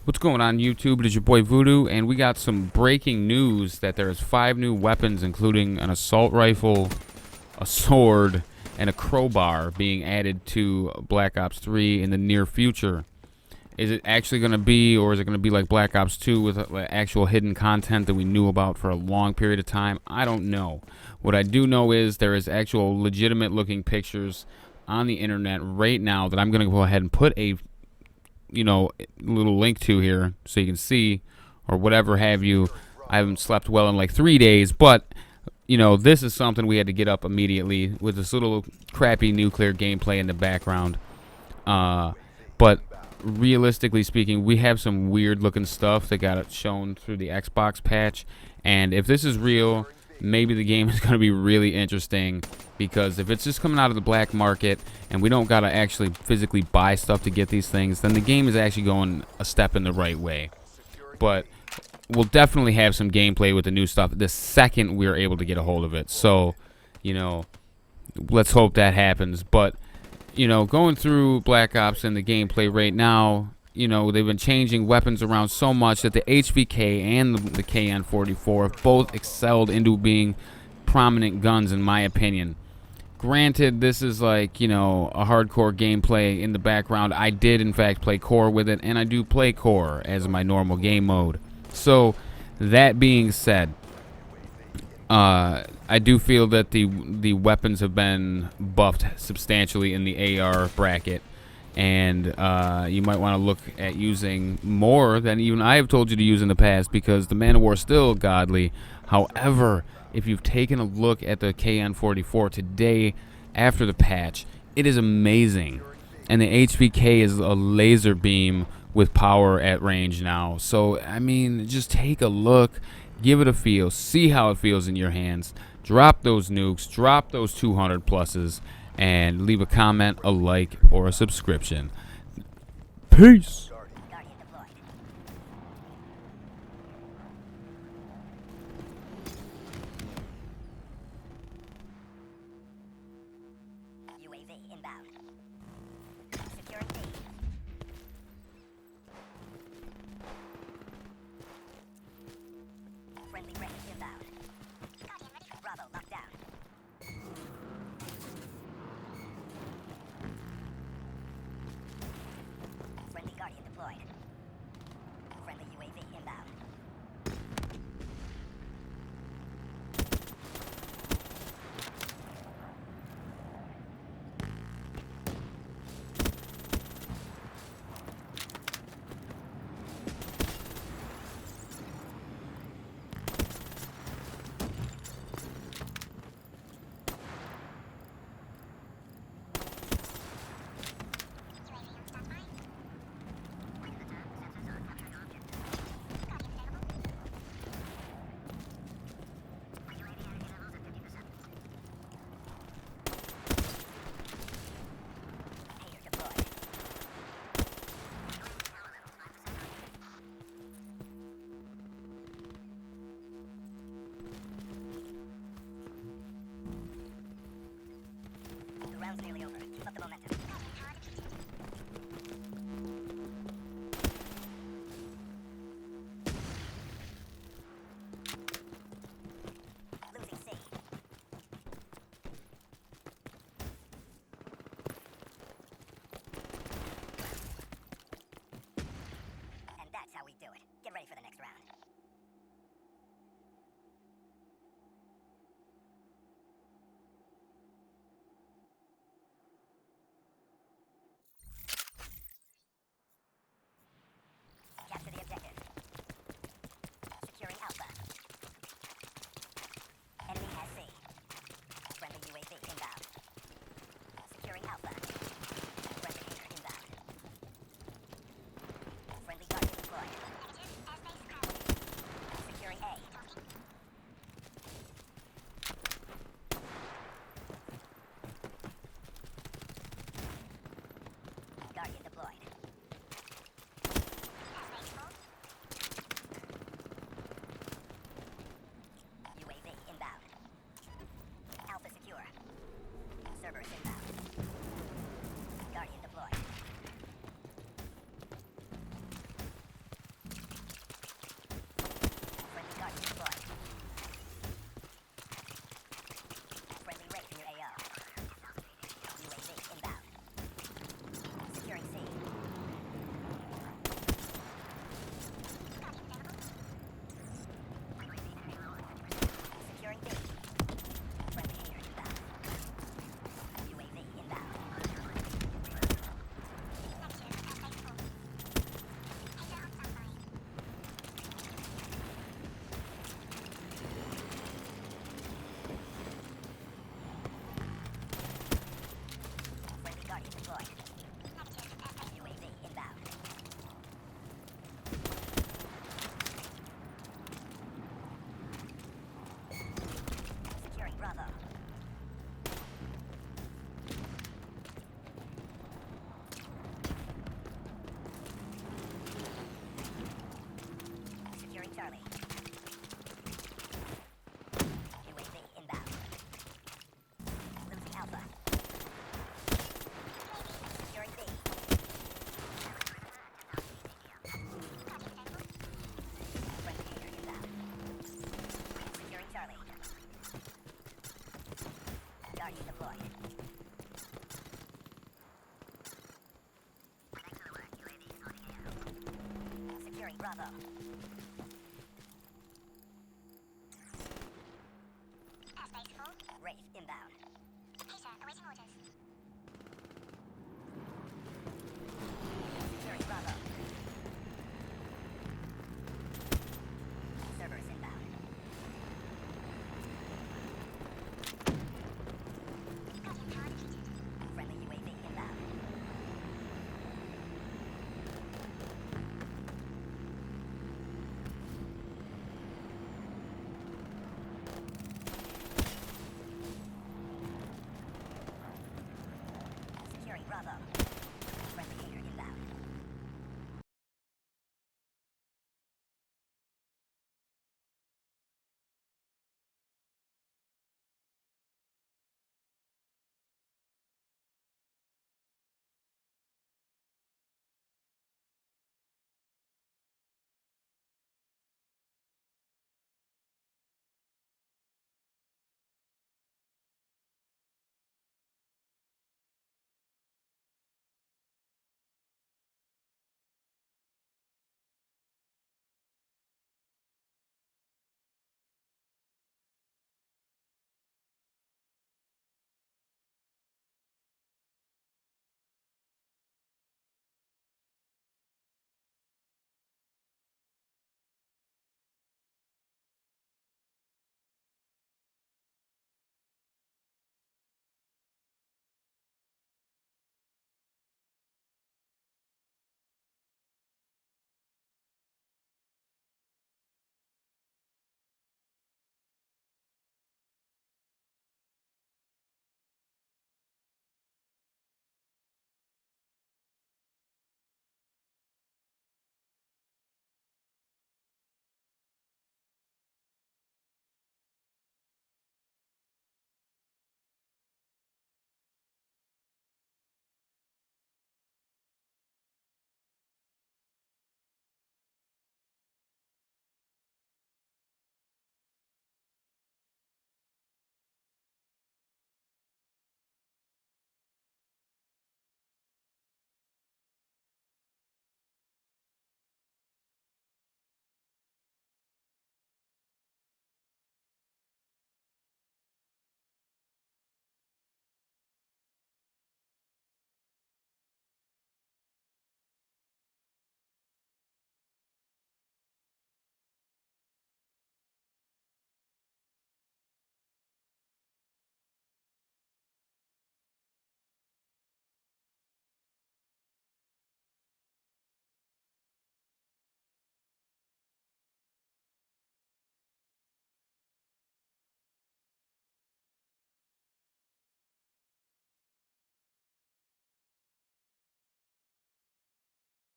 What's going on YouTube? It is your boy Voodoo, and we got some breaking news that there's 5 new weapons, including an assault rifle, a sword, and a crowbar being added to Black Ops 3 in the near future. Is it actually going to be, or is it going to be like Black Ops 2 with actual hidden content that we knew about for a long period of time? I don't know. What I do know is there is actual legitimate looking pictures on the internet right now that I'm going to go ahead and put a little link to here so you can see, or whatever have you. I haven't slept well in like 3 days, but this is something we had to get up immediately with this little crappy nuclear gameplay in the background. But realistically speaking, we have some weird looking stuff that got shown through the Xbox patch, and if this is real, maybe the game is going to be really interesting, because if it's just coming out of the black market and we don't got to actually physically buy stuff to get these things, then the game is actually going a step in the right way. But we'll definitely have some gameplay with the new stuff the second we're able to get a hold of it. So, let's hope that happens. But, going through Black Ops and the gameplay right now, they've been changing weapons around so much that the HVK and the KN-44 have both excelled into being prominent guns, in my opinion. Granted, this is like, a hardcore gameplay in the background. I did, in fact, play core with it, and I do play core as my normal game mode. So, that being said, I do feel that the weapons have been buffed substantially in the AR bracket, and you might want to look at using more than even I have told you to use in the past, because the Man of War is still godly. However, if you've taken a look at the KN-44 today after the patch, it is amazing. And the HVK is a laser beam with power at range now. So, I mean, just take a look, give it a feel, see how it feels in your hands. Drop those nukes, drop those 200 pluses, and leave a comment, a like, or a subscription. Peace! UAV inbound. Securing B. Friendly wreckage inbound. Bravo locked down. Friendly Guardian deployed. Friendly UAV inbound. Round's nearly over. Keep up the momentum. Losing C. And that's how we do it. Get ready for the next round. Bravo. Airspace full. Wraith inbound. Hey sir, awaiting orders. Securing Bravo. Cerberus inbound.